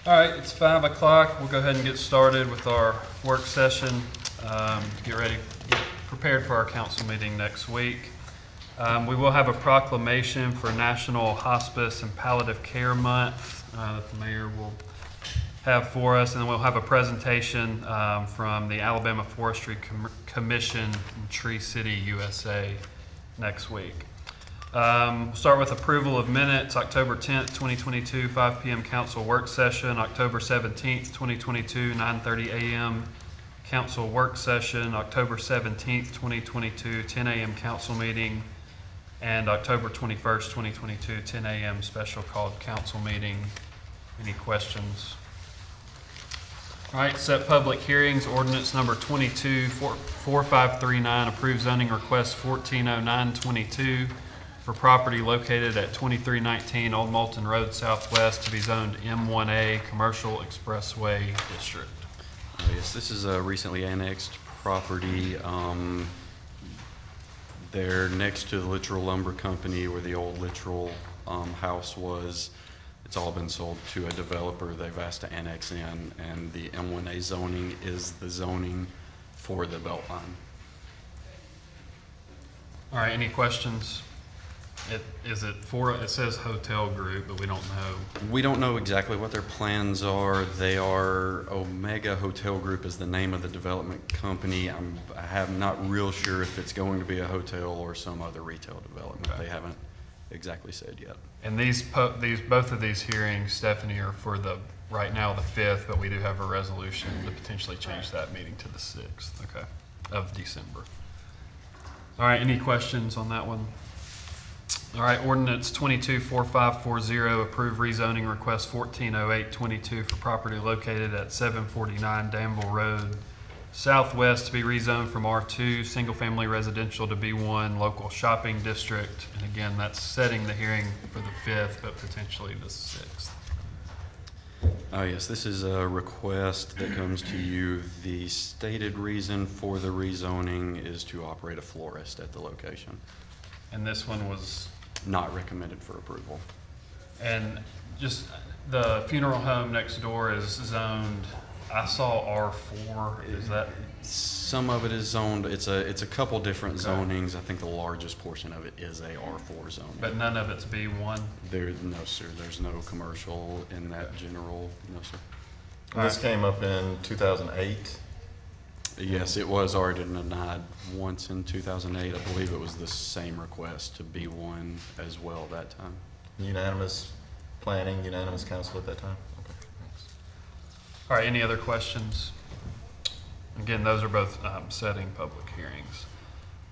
All right, it's 5 o'clock. We'll go ahead and get started with our work session. Get ready, get prepared for our council meeting next week. We will have a proclamation for National Hospice and Palliative Care Month that the mayor will have for us, and then we'll have a presentation from the Alabama Forestry Commission in Tree City, USA next week. We'll start with approval of minutes, October 10th, 2022, 5 p.m. council work session, October 17th, 2022, 9:30 a.m. council work session, October 17th, 2022, 10 a.m. council meeting, and October 21st, 2022, 10 a.m. special called council meeting. Any questions? All right, set public hearings, ordinance number 224539, approved zoning request 140922 for property located at 2319 Old Moulton Road Southwest to be zoned M1A Commercial Expressway District. Yes, this is a recently annexed property. They're next to the Littrell Lumber Company where the old Littrell house was. It's all been sold to a developer. They've asked to annex in, and the M1A zoning is the zoning for the Beltline. All right, any questions? It says hotel group, but we don't know. We don't know exactly what their plans are. They are, Omega Hotel Group is the name of the development company. I am not real sure if it's going to be a hotel or some other retail development. Okay. They haven't exactly said yet. And both of these hearings, Stephanie, are for right now the 5th, but we do have a resolution to potentially change that meeting to the 6th, okay, of December. All right, any questions on that one? All right, ordinance 224540, approved rezoning request 140822 for property located at 749 Danville Road Southwest to be rezoned from R2 single family residential to B1 local shopping district. And again, that's setting the hearing for the 5th, but potentially the 6th. Yes, this is a request that comes to you. The stated reason for the rezoning is to operate a florist at the location. And this one was not recommended for approval. And just the funeral home next door is zoned, I saw R4. Is that? Some of it is zoned. It's a couple different zonings. I think the largest portion of it is a R4 zone. But none of it's B1? No, sir. There's no commercial in that general. No, sir. This came up in 2008. Yes, it was already denied once in 2008. I believe it was the same request to B1 as well that time. Unanimous planning, unanimous council at that time? Okay, thanks. All right, any other questions? Again, those are both setting public hearings.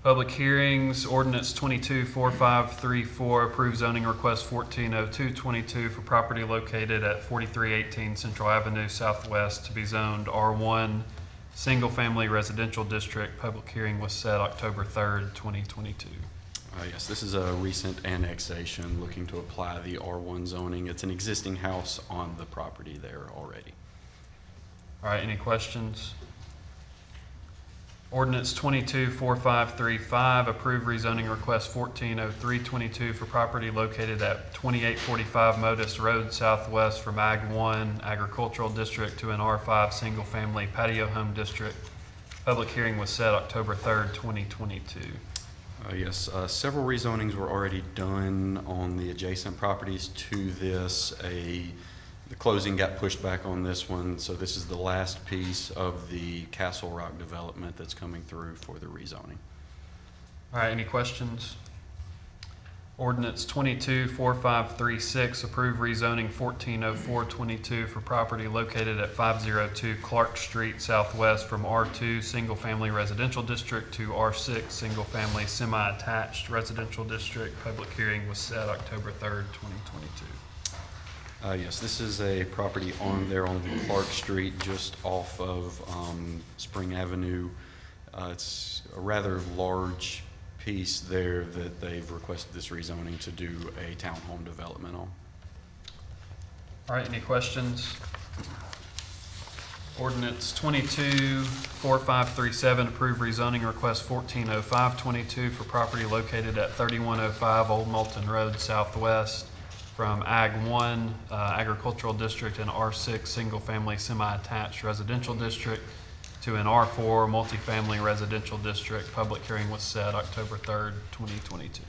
Public hearings, ordinance 224534, approved zoning request 140222 for property located at 4318 Central Avenue Southwest to be zoned R1 Single Family Residential District. Public hearing was set October 3rd, 2022. Yes, this is a recent annexation looking to apply the R1 zoning. It's an existing house on the property there already. All right, any questions? Ordinance 224535, approved rezoning request 140322 for property located at 2845 Modus Road Southwest from Ag 1 Agricultural District to an R5 Single Family Patio Home District. Public hearing was set October 3rd, 2022. Yes, several rezonings were already done on the adjacent properties to this. The closing got pushed back on this one, so this is the last piece of the Castle Rock development that's coming through for the rezoning. All right, any questions? Ordinance 224536, approved rezoning 140422 for property located at 502 Clark Street Southwest from R2 Single Family Residential District to R6 Single Family Semi-Attached Residential District. Public hearing was set October 3rd, 2022. Yes, this is a property on Clark Street, just off of Spring Avenue. It's a rather large piece there that they've requested this rezoning to do a townhome development on. All right, any questions? Ordinance 224537, approved rezoning request 140522 for property located at 3105 Old Moulton Road Southwest from Ag 1 Agricultural District and R6 Single Family Semi-Attached Residential District to an R4 Multifamily Residential District. Public hearing was set October 3rd, 2022.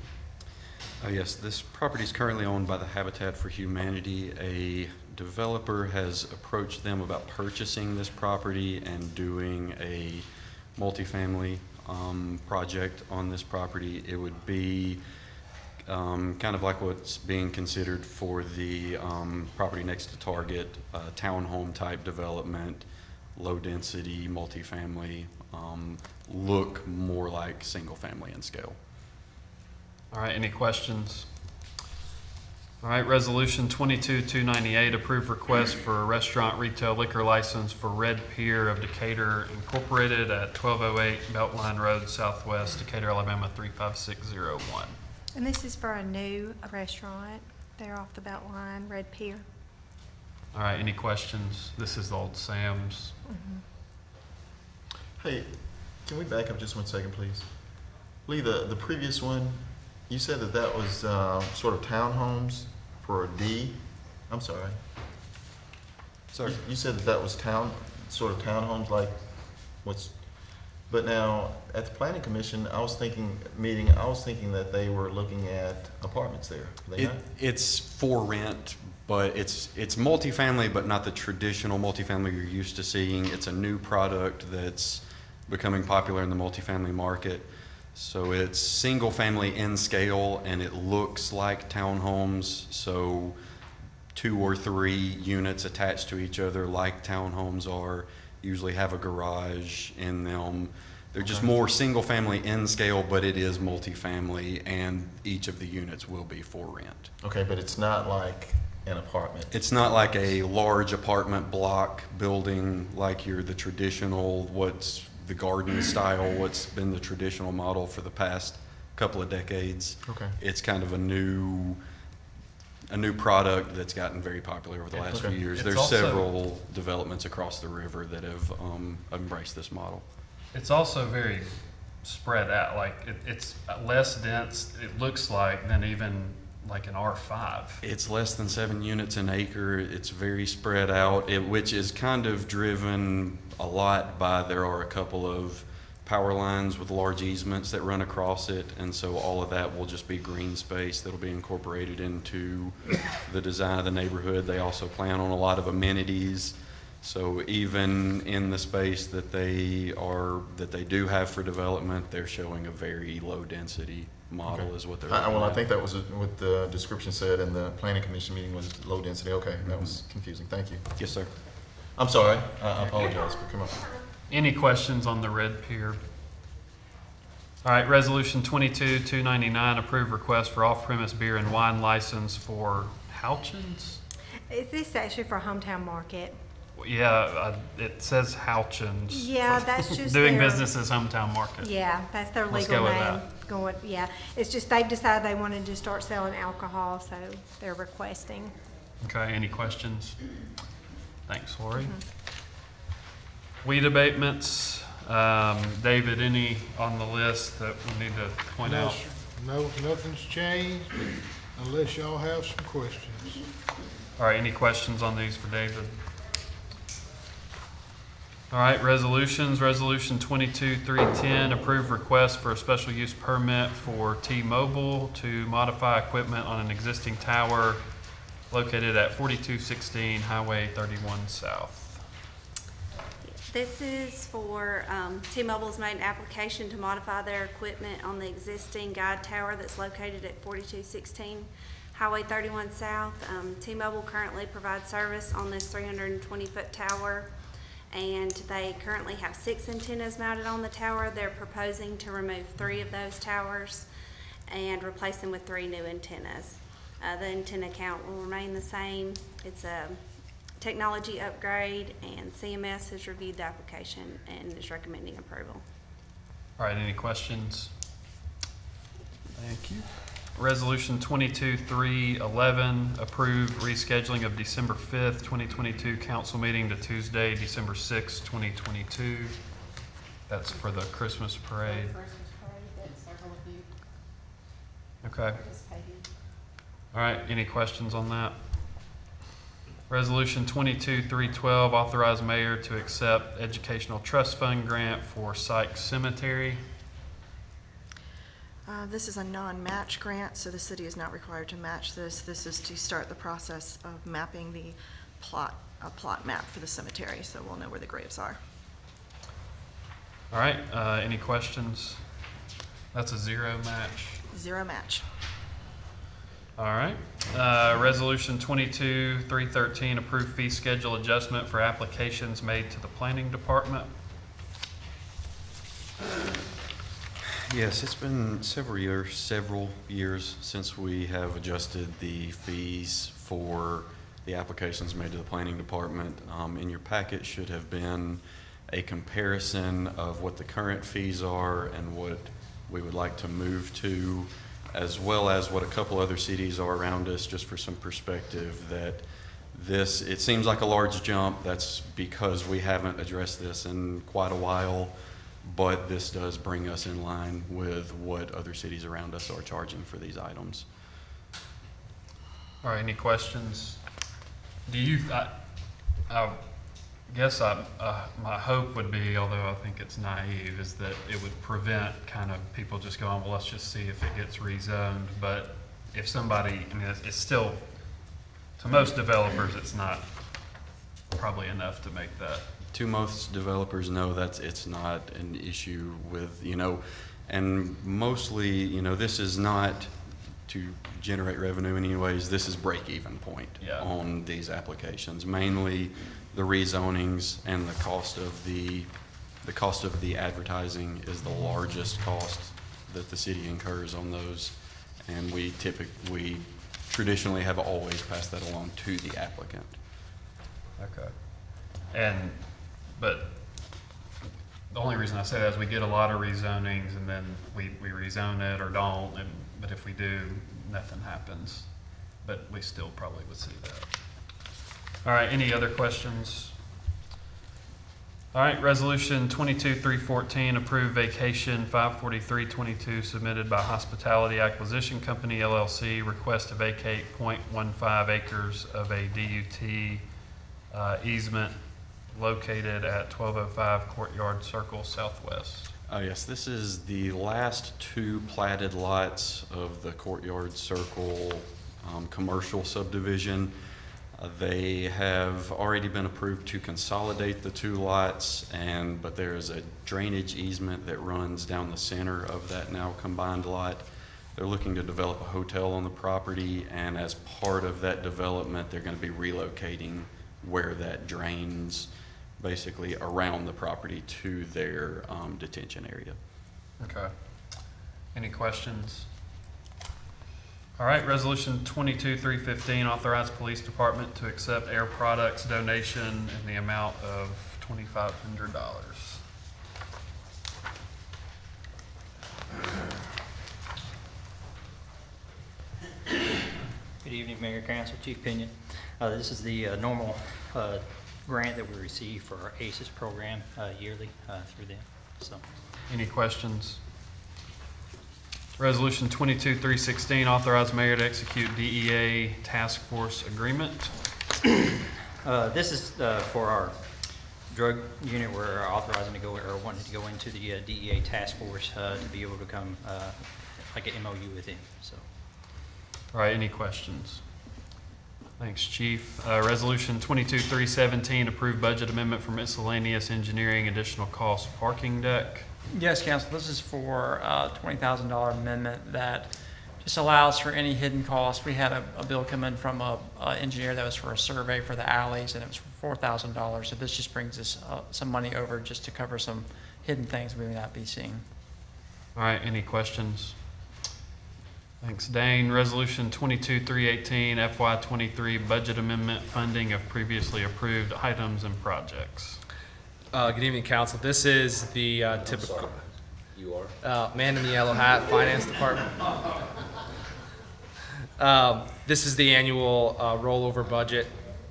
Yes, this property is currently owned by the Habitat for Humanity. A developer has approached them about purchasing this property and doing a multifamily project on this property. It would be kind of like what's being considered for the property next to Target, townhome type development, low density, multifamily, look more like single family in scale. All right, any questions? All right, Resolution 22-298, approved request for a restaurant retail liquor license for Red Pier of Decatur Incorporated at 1208 Beltline Road Southwest, Decatur, Alabama 35601. And this is for a new restaurant. They're off the Beltline, Red Pier. All right, any questions? This is the old Sam's. Hey, can we back up just 1 second, please? Lee, the previous one, you said that that was sort of townhomes for a D. I'm sorry. Sorry. You said that that was sort of townhomes like what's, but now at the planning commission, I was thinking that they were looking at apartments there. Are they not? It's for rent, but it's multifamily, but not the traditional multifamily you're used to seeing. It's a new product that's becoming popular in the multifamily market. So it's single family in scale, and it looks like townhomes. So 2 or 3 units attached to each other like townhomes are, usually have a garage in them. They're just more single family in scale, but it is multifamily, and each of the units will be for rent. Okay, but it's not like an apartment. It's not like a large apartment block building like the traditional, what's the garden style, what's been the traditional model for the past couple of decades. Okay. It's kind of a new product that's gotten very popular over the last few years. It's There's also- several developments across the river that have embraced this model. It's also very spread out, like it's less dense, it looks like, than even like an R5. It's less than 7 units an acre. It's very spread out, which is kind of driven a lot by there are a couple of power lines with large easements that run across it, and so all of that will just be green space that'll be incorporated into the design of the neighborhood. They also plan on a lot of amenities. So even in the space that they do have for development, they're showing a very low density model. Okay. Is what they're Well, I looking think that was what the description said in the planning commission meeting was low density. Okay, that was confusing. Thank you. at. Yes, sir. I'm sorry. I apologize for coming up. Any questions on the Red Pier? All right, Resolution 22-299, approved request for off-premise beer and wine license for Houchins? Is this actually for Hometown Market? Yeah, it says Houchins. Yeah, that's just Doing their- business as Hometown Market. Yeah, that's their Let's legal go with name. Yeah, it's just they've decided they wanted to start selling alcohol, so they're requesting. Okay, any questions? Thanks, Lori. Weed abatements, David, any on the list that we need to point No, out? sir. No, nothing's changed unless y'all have some questions. All right, any questions on these for David? All right, resolutions, Resolution 22-310, approved request for a special use permit for T-Mobile to modify equipment on an existing tower located at 4216 Highway 31 South. This is for, T-Mobile's made an application to modify their equipment on the existing guide tower that's located at 4216 Highway 31 South. T-Mobile currently provides service on this 320-foot tower, and they currently have 6 antennas mounted on the tower. They're proposing to remove 3 of those towers and replace them with 3 new antennas. The antenna count will remain the same. It's a technology upgrade, and CMS has reviewed the application and is recommending approval. All right, any questions? Thank you. Resolution 22-311, approved rescheduling of December 5th, 2022 council meeting to Tuesday, December 6th, 2022. That's for the Christmas parade. Christmas parade, that's several of you Okay. participating. All right, any questions on that? Resolution 22-312, authorize mayor to accept educational trust fund grant for Sykes Cemetery. This is a non-match grant, so the city is not required to match this. This is to start the process of mapping the plot map for the cemetery, so we'll know where the graves are. All right, any questions? That's a zero match. Zero match. All right. Resolution 22-313, approve fee schedule adjustment for applications made to the planning department. Yes, it's been several years since we have adjusted the fees for the applications made to the planning department. In your packet should have been a comparison of what the current fees are and what we would like to move to, as well as what a couple other cities are around us, just for some perspective that it seems like a large jump. That's because we haven't addressed this in quite a while, but this does bring us in line with what other cities around us are charging for these items. All right, any questions? I guess my hope would be, although I think it's naive, is that it would prevent kind of people just going, well, let's just see if it gets rezoned. But if somebody, I mean, it's still, to most developers, it's not probably enough to make that. To most developers, no, it's not an issue with, and mostly, this is not to generate revenue in any ways. This is break-even point on these applications. Mainly the rezonings and the cost of the advertising is the largest cost that the city incurs on those, and we traditionally have always passed that along to the applicant. Okay. But the only reason I say that is we get a lot of rezonings and then we rezone it or don't, but if we do, nothing happens. But we still probably would see that. All right, any other questions? All right, resolution 22-314, approve vacation 54322 submitted by Hospitality Acquisition Company LLC, request to vacate 0.15 acres of a DUT easement located at 1205 Courtyard Circle Southwest. Yes, this is the last two platted lots of the Courtyard Circle commercial subdivision. They have already been approved to consolidate the two lots, but there is a drainage easement that runs down the center of that now combined lot. They're looking to develop a hotel on the property, and as part of that development, they're going to be relocating where that drains basically around the property to their detention area. Okay. Any questions? All right, resolution 22-315, authorize police department to accept Air Products donation in the amount of $2,500. Good evening, Mayor, Council, Chief Pinion. This is the normal grant that we receive for our ACES program yearly through them. So, Any questions? Resolution 22-316, authorize mayor to execute DEA task force agreement. this is for our drug unit. We're authorizing to go, or wanting to go into the DEA task force to be able to come like an MOU with them. So, All right, any questions? Thanks, Chief. Resolution 22-317, approve budget amendment for miscellaneous engineering additional cost parking deck. Yes, Council, this is for a $20,000 amendment that just allows for any hidden costs. We had a bill come in from a engineer that was for a survey for the alleys, and it was for $4,000. So this just brings us some money over just to cover some hidden things we may not be seeing. All right, any questions? Thanks, Dane. Resolution 22-318, FY23 budget amendment funding of previously approved items and projects. Good evening, Council. This is the typical man in the yellow hat, Finance Department. This is the annual rollover budget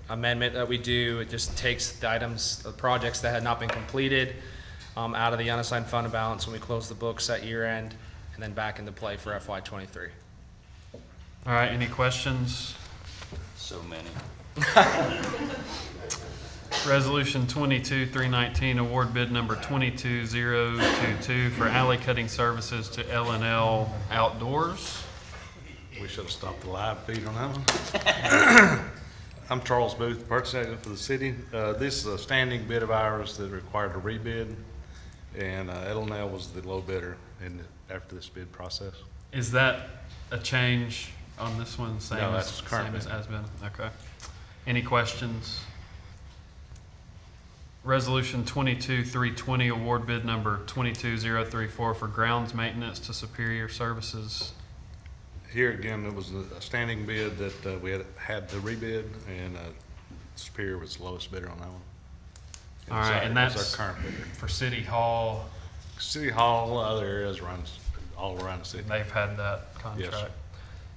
amendment that we do. It just takes the items, the projects that had not been completed out of the unassigned fund balance when we close the books at year end, and then back into play for FY23. All right, any questions? So many. Resolution 22-319, award bid number 22022 for alley cutting services to L&L Outdoors. We should have stopped the live feed on that one. I'm Charles Booth, purchase agent for the city. This is a standing bid of ours that required a rebid, and L&L was the low bidder after this bid process. Is that a change on this one? Same No, as- that's current Same as bid. has been, okay. Any questions? Resolution 22-320, award bid number 22034 for grounds maintenance to Superior Services. Here again, it was a standing bid that we had to rebid, and Superior was the lowest bidder on that one. All right, and It's that's our current bidder. for City Hall. City Hall, other areas runs all around the city. They've had that contract.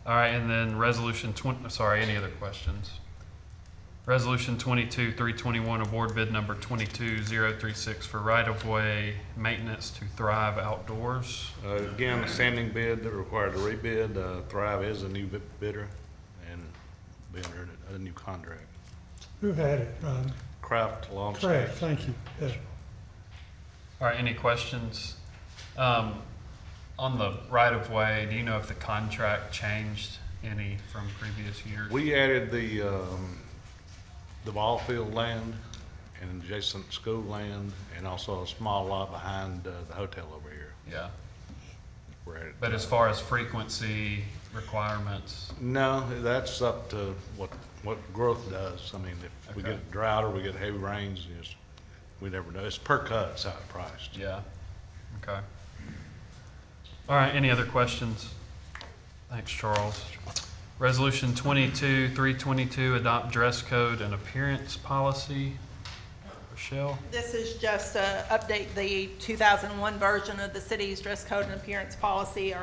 All right, and then resolution any other questions? Resolution 22-321, award bid number 22036 for right-of-way maintenance to Thrive Outdoors. Again, a standing bid that required a rebid. Thrive is a new bidder, and we entered a new contract. Who had it, Ron? Kraft Lawn Correct, Service. thank you. Yes. All right, any questions? On the right-of-way, do you know if the contract changed any from previous years? We added the ball field land and adjacent school land, and also a small lot behind the hotel over here. Yeah, We're at, but as far as frequency requirements, no, that's up to what growth does. I mean, if we Okay. get drought or we get heavy rains, we never know. It's per cut, it's how it's priced. yeah, okay. All right, any other questions? Thanks, Charles. Resolution 22-322, adopt dress code and appearance policy. Rochelle? This is just to update the 2001 version of the city's dress code and appearance policy.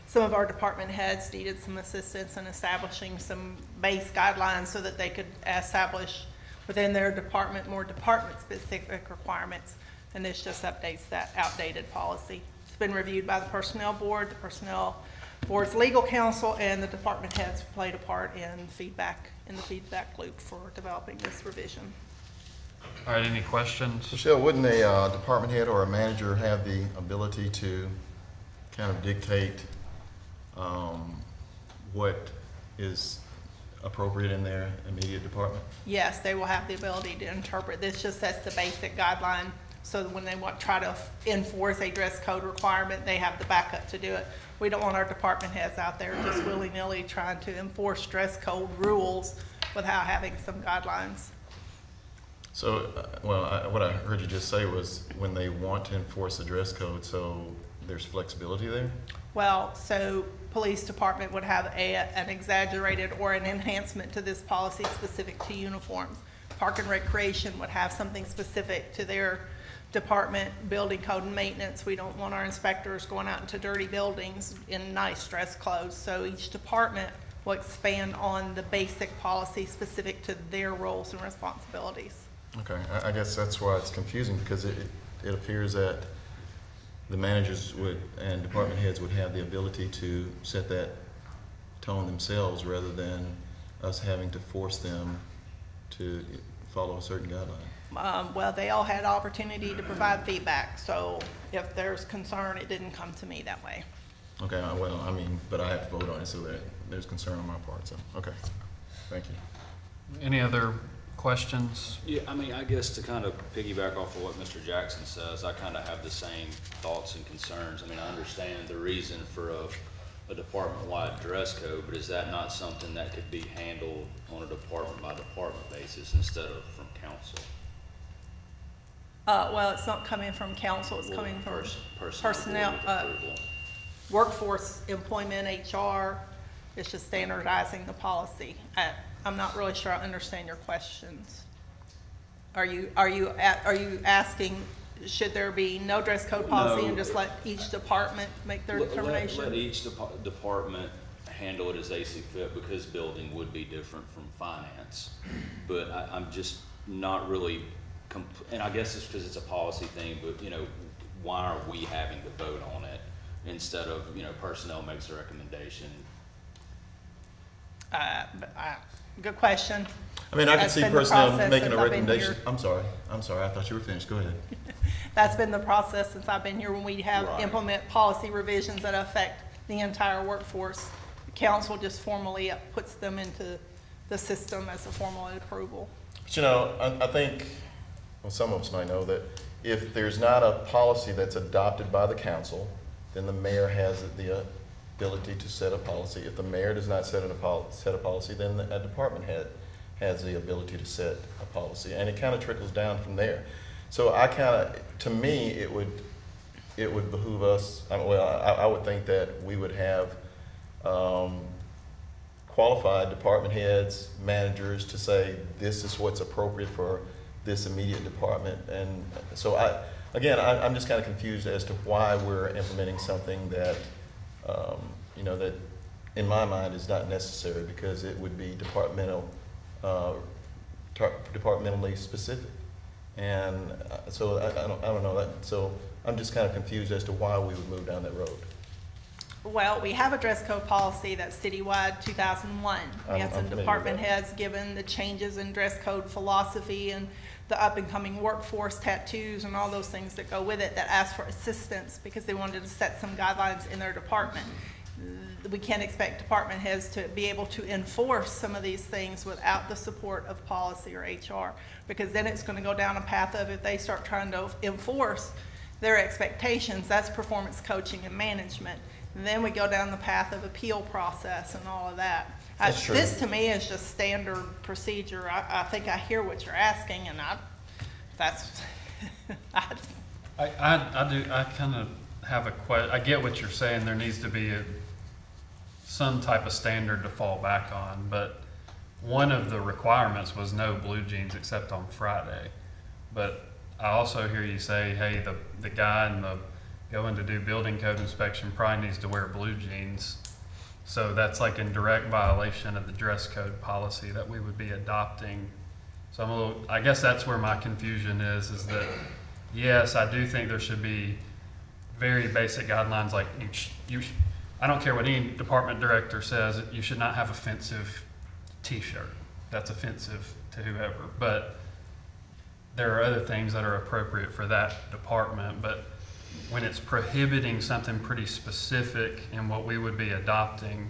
Some of our department heads needed some assistance in establishing some base guidelines so that they could establish within their department more department-specific requirements. And this just updates that outdated policy. It's been reviewed by the Personnel Board, the Personnel Board's legal counsel, and the department heads played a part in the feedback loop for developing this revision. All right, any questions? Michelle, wouldn't a department head or a manager have the ability to kind of dictate what is appropriate in their immediate department? Yes, they will have the ability to interpret. This just sets the basic guideline so that when they try to enforce a dress code requirement, they have the backup to do it. We don't want our department heads out there just willy-nilly trying to enforce dress code rules without having some guidelines. So, what I heard you just say was when they want to enforce a dress code, so there's flexibility there? Well, so police department would have an exaggerated or an enhancement to this policy specific to uniforms. Park and Recreation would have something specific to their department. Building code and maintenance, we don't want our inspectors going out into dirty buildings in nice dress clothes. So each department will expand on the basic policy specific to their roles and responsibilities. Okay, I guess that's why it's confusing, because it appears that the managers and department heads would have the ability to set that tone themselves rather than us having to force them to follow a certain guideline. Well, they all had opportunity to provide feedback, so if there's concern, it didn't come to me that way. Okay, but I have to vote on it, so that there's concern on my part, so, okay, thank you. Any other questions? Yeah, I guess to kind of piggyback off of what Mr. Jackson says, I kind of have the same thoughts and concerns. I understand the reason for a department-wide dress code, but is that not something that could be handled on a department-by-department basis instead of from council? Well, it's not coming from council, it's coming from personnel, workforce, employment, HR. It's just standardizing the policy. I'm not really sure I understand your questions. Are you asking, should there be no dress code policy and just let each department make their determination? Let each department handle it as they see fit, because building would be different from finance. But I'm just not really, and I guess it's because it's a policy thing, but why are we having to vote on it instead of, personnel makes a recommendation? Good question. I mean, I can That's see been the personnel process making a since I've been recommendation. here. I'm sorry, I thought you were finished, go ahead. That's been the process since I've been here, when we have Right. implement policy revisions that affect the entire workforce. The council just formally puts them into the system as a formal approval. But you know, I think, well, some of us might know that if there's not a policy that's adopted by the council, then the mayor has the ability to set a policy. If the mayor does not set a policy, then a department head has the ability to set a policy, and it kind of trickles down from there. So to me, it would behoove us, I would think that we would have qualified department heads, managers to say, this is what's appropriate for this immediate department. And so I'm just kind of confused as to why we're implementing something that, that in my mind is not necessary, because it would be departmentally specific. And so I don't know that. So I'm just kind of confused as to why we would move down that road. Well, we have a dress code policy that's citywide, 2001. We have I'm some familiar with department that. heads, given the changes in dress code philosophy and the up-and-coming workforce, tattoos, and all those things that go with it, that asked for assistance because they wanted to set some guidelines in their department. We can't expect department heads to be able to enforce some of these things without the support of policy or HR, because then it's going to go down a path of, if they start trying to enforce their expectations, that's performance coaching and management. And then we go down the path of appeal process and all of that. That's true. This to me is just standard procedure. I think I hear what you're asking, and that's, I kind of have a question. I get what you're saying. There needs to be some type of standard to fall back on, but one of the requirements was no blue jeans except on Friday. But I also hear you say, hey, the guy going to do building code inspection probably needs to wear blue jeans. So that's like in direct violation of the dress code policy that we would be adopting. So I guess that's where my confusion is that, yes, I do think there should be very basic guidelines, like I don't care what any department director says, you should not have offensive t-shirt. That's offensive to whoever. But there are other things that are appropriate for that department. But when it's prohibiting something pretty specific in what we would be adopting,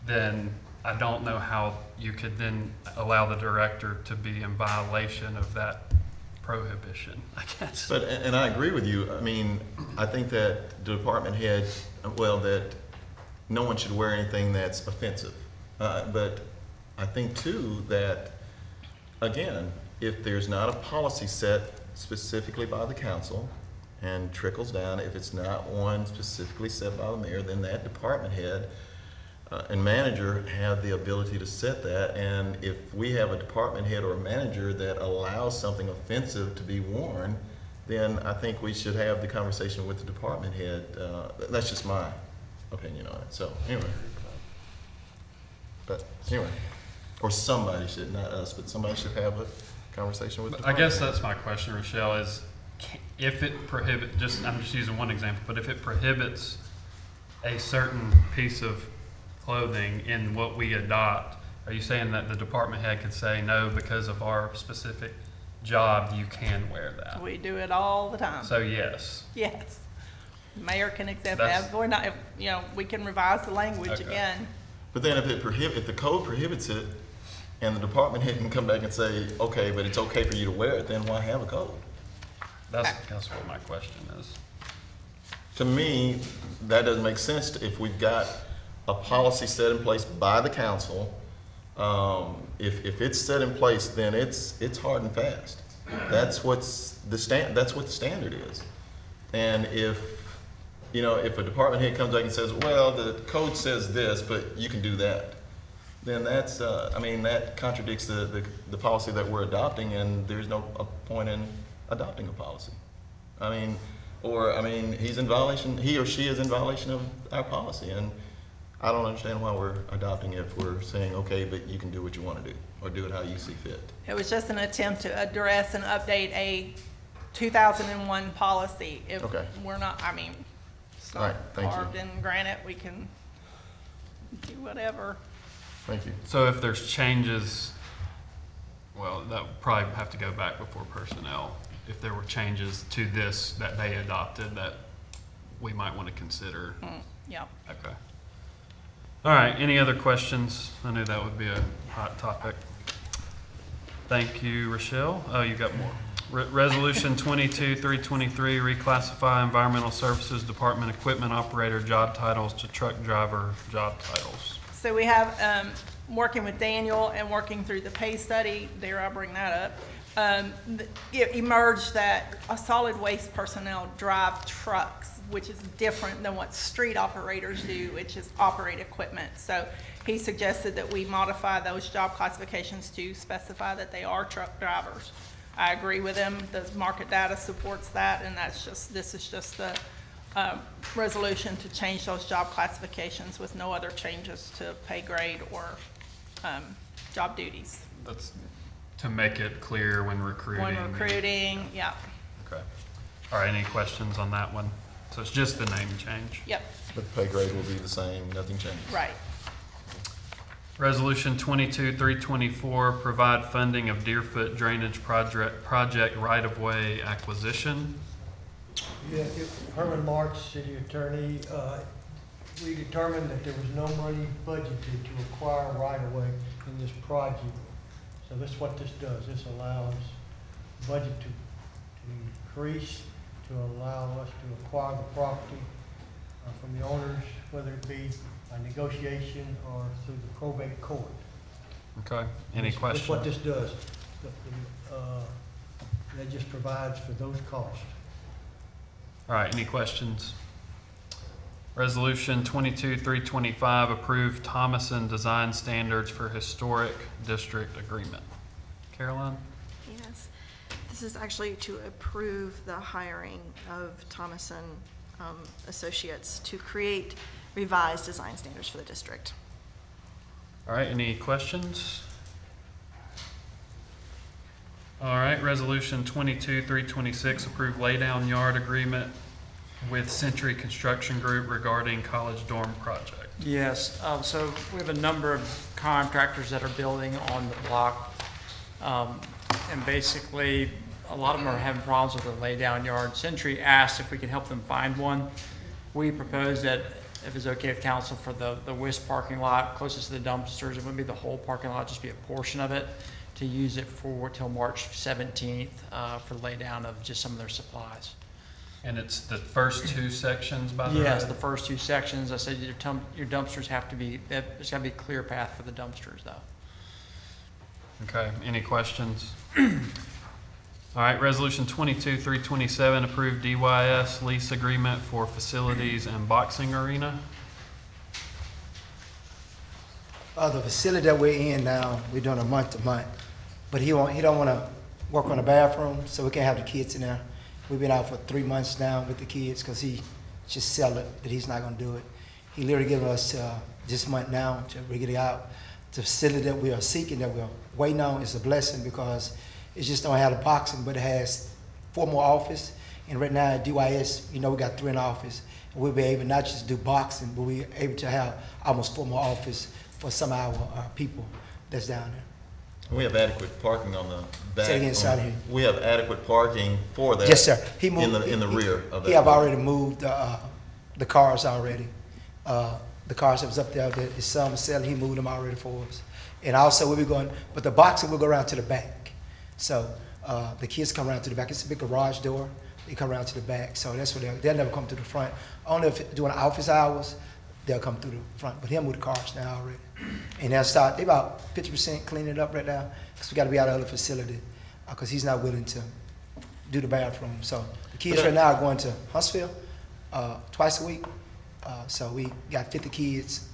then I don't know how you could then allow the director to be in violation of that prohibition, I guess. But, and I agree with you. I mean, I think that the department head, that no one should wear anything that's offensive. But I think too that, again, if there's not a policy set specifically by the council and trickles down, if it's not one specifically set by the mayor, then that department head and manager have the ability to set that. And if we have a department head or a manager that allows something offensive to be worn, then I think we should have the conversation with the department head. That's just my opinion on it. So anyway, or somebody should, not us, but somebody should have a conversation with the I department guess head. that's my question, Rochelle, is if it prohibits, I'm just using one example, but if it prohibits a certain piece of clothing in what we adopt, are you saying that the department head could say, no, because of our specific job, you can wear that? we do it all the time. So yes. Yes. Mayor can accept That's- that. We're not, we can revise the language Okay. again. But then if the code prohibits it, and the department head can come back and say, okay, but it's okay for you to wear it, then why have a code? That's what my question is. To me, that doesn't make sense if we've got a policy set in place by the council. If it's set in place, then it's hard and fast. That's what the standard is. And if a department head comes back and says, well, the code says this, but you can do that, then that contradicts the policy that we're adopting, and there's no point in adopting a policy. He or she is in violation of our policy, and I don't understand why we're adopting it if we're saying, okay, but you can do what you want to do, or do it how you see fit. It was just an attempt to address and update a 2001 policy. If Okay. we're not, it's All right, not thank you. carved in granite, we can do whatever. Thank you. So if there's changes, well, that would probably have to go back before personnel. If there were changes to this that they adopted that we might want to consider. Yeah. Okay. All right, any other questions? I knew that would be a hot topic. Thank you, Rochelle. Oh, you got more. Resolution 22-323, reclassify Environmental Services Department equipment operator job titles to truck driver job titles. So we have, working with Daniel and working through the pay study, there I bring that up. It emerged that a solid waste personnel drive trucks, which is different than what street operators do, which is operate equipment. So he suggested that we modify those job classifications to specify that they are truck drivers. I agree with him. The market data supports that, and this is just the resolution to change those job classifications with no other changes to pay grade or job duties. That's to make it clear when recruiting. When recruiting, yeah. Okay. All right, any questions on that one? So it's just the name change? Yep, But the pay grade will be the same, nothing changes. right. Resolution 22-324, provide funding of Deerfoot Drainage Project right-of-way acquisition. Yeah, Herman March, city attorney, we determined that there was no money budgeted to acquire right-of-way in this project. So that's what this does. This allows budget to increase, to allow us to acquire the property from the owners, whether it be a negotiation or through the probate court. Okay, any questions? That's what this does. That just provides for those costs. All right, any questions? Resolution 22-325, approve Thomason Design Standards for Historic District Agreement. Caroline? Yes, this is actually to approve the hiring of Thomason Associates to create revised design standards for the district. All right, any questions? All right, resolution 22-326, approve laydown yard agreement with Century Construction Group regarding college dorm project. Yes, so we have a number of contractors that are building on the block. And basically, a lot of them are having problems with the laydown yard. Century asked if we could help them find one. We proposed that if it's okay with council for the WISP parking lot closest to the dumpsters, it wouldn't be the whole parking lot, just be a portion of it, to use it for till March 17th for laydown of just some of their supplies. And it's the first two sections by the road? Yes, the first two sections. I said your dumpsters have to be, there's got to be a clear path for the dumpsters though. Okay, any questions? All right, resolution 22-327, approve DYS lease agreement for facilities and boxing arena. The facility that we're in now, we're doing a month to month, but he don't want to work on the bathroom, so we can't have the kids in there. We've been out for 3 months now with the kids because he just sell it that he's not going to do it. He literally given us this month now to rig it out. The facility that we are seeking, that we're waiting on, is a blessing because it just don't have the boxing, but it has 4 more offices. And right now at DYS, we got 3 in the office. And we'll be able not just to do boxing, but we're able to have almost 4 more offices for some of our people that's down there. We have adequate parking on the back. Say it again, side here. We have adequate parking for that. Yes, sir. He moved in the rear of that. He have already moved the cars already. The cars that was up there that his son was selling, he moved them already for us. And also we'll be going, but the boxing will go around to the back. So the kids come around to the back. It's a big garage door. They come around to the back. So that's what they'll never come to the front. Only if doing office hours, they'll come through the front. But he'll move the cars now already. And they'll start, they about 50% cleaning it up right now because we got to be out of the facility because he's not willing to do the bathroom. So the kids right now are going to Huntsville twice a week. So we got 50 kids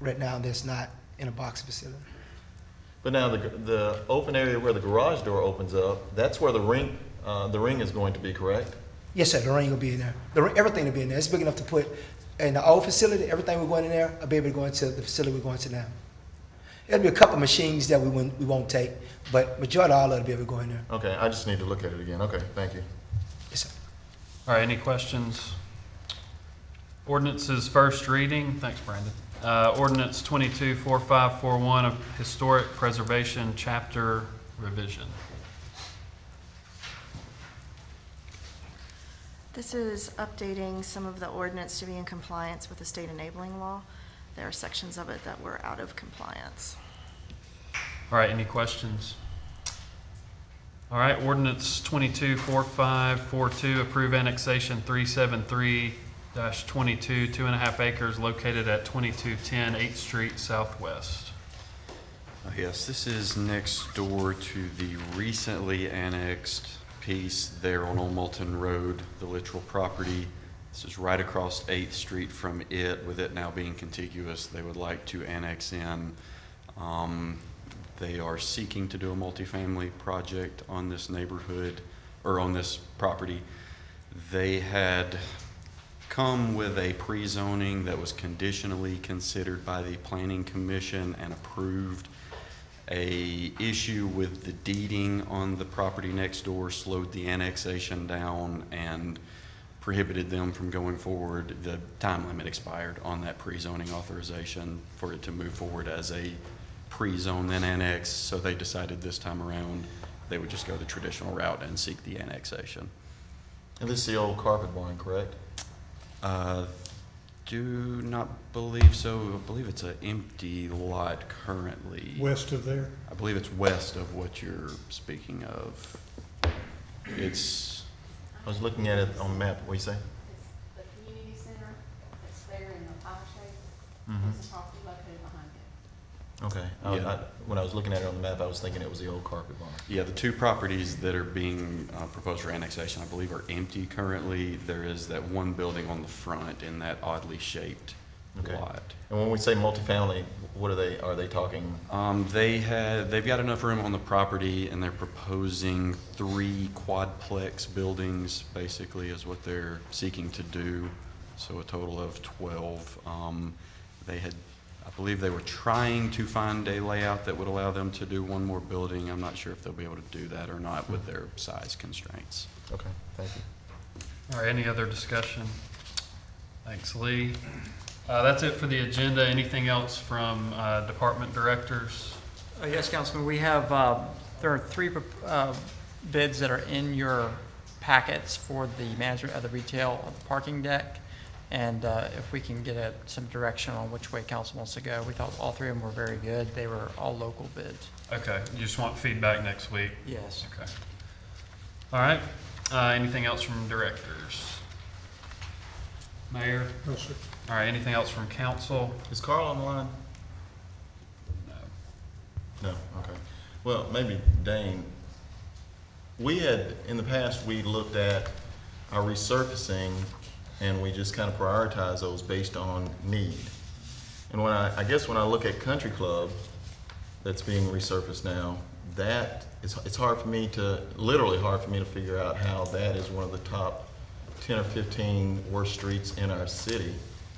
right now that's not in a boxing facility. But now the open area where the garage door opens up, that's where the ring is going to be, correct? Yes, sir. The ring will be in there. Everything will be in there. It's big enough to put in the old facility. Everything we're going in there, I'll be able to go into the facility we're going to now. There'll be a couple machines that we won't take, but majority of all of it will be able to go in there. Okay, I just need to look at it again. Okay, thank you. Yes, sir. All right, any questions? Ordinances first reading. Thanks, Brandon. Ordinance 224541, a historic preservation chapter revision. This is updating some of the ordinance to be in compliance with the state enabling law. There are sections of it that were out of compliance. All right, any questions? All right, ordinance 224542, approve annexation 373-22, 2.5 acres located at 2210 8th Street Southwest. Yes, this is next door to the recently annexed piece there on Old Moulton Road, the Littrell property. This is right across 8th Street from it, with it now being contiguous. They would like to annex in. They are seeking to do a multifamily project on this neighborhood, or on this property. They had come with a pre-zoning that was conditionally considered by the Planning Commission and approved. A issue with the deeding on the property next door slowed the annexation down and prohibited them from going forward. The time limit expired on that pre-zoning authorization for it to move forward as a pre-zone then annex, so they decided this time around they would just go the traditional route and seek the annexation. And this is the old carpet barn, correct? Do not believe so. I believe it's an empty lot currently. West of there? I believe it's west of what you're speaking of. It's, I was looking at it on the map. What do you say? It's the community center that's there in the pie shape. Mhm. There's a property located behind it. Okay. Yeah. When I was looking at it on the map, I was thinking it was the old carpet barn. yeah, the two properties that are being proposed for annexation, I believe, are empty currently. There is that one building on the front in that oddly shaped Okay. lot. And when we say multifamily, what are they talking? They've got enough room on the property, and they're proposing 3 quadplex buildings, basically, is what they're seeking to do. So a total of 12. I believe they were trying to find a layout that would allow them to do one more building. I'm not sure if they'll be able to do that or not with their size constraints. Okay, thank you. All right, any other discussion? Thanks, Lee. That's it for the agenda. Anything else from department directors? Yes, Councilman, we have, there are 3 bids that are in your packets for the management of the retail parking deck. And if we can get some direction on which way council wants to go. We thought all 3 of them were very good. They were all local bids. Okay, you just want feedback next week? Yes. Okay. All right, anything else from directors? Mayor? No, sir. All right, anything else from council? Is Carl on the line? No. No, okay. Well, maybe Dane, we had, in the past, we looked at our resurfacing and we just kind of prioritize those based on need. And when I guess when I look at Country Club that's being resurfaced now, it's hard for me to, literally hard for me to figure out how that is one of the top 10 or 15 worst streets in our city.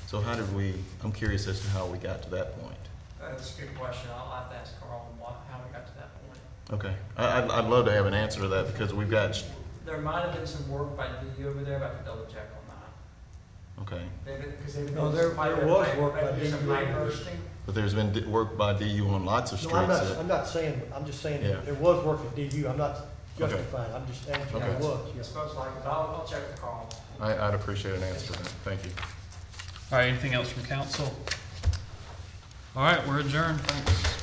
So how did we, I'm curious as to how we got to that point. That's a good question. I'll have to ask Carl how we got to that point. Okay, I'd love to have an answer to that because we've got, There might have been some work by DU over there, but I have to double check on that. okay. No, there was work by DU. But there's been work by DU on lots of No, streets. I'm not saying, I'm just saying Yeah. that there was work at DU. I'm not justifying, I'm just answering Okay. there was. I yes. suppose like, but I'll check with Carl. I'd appreciate an answer to that. Thank you. All right, anything else from council? All right, we're adjourned. Thanks.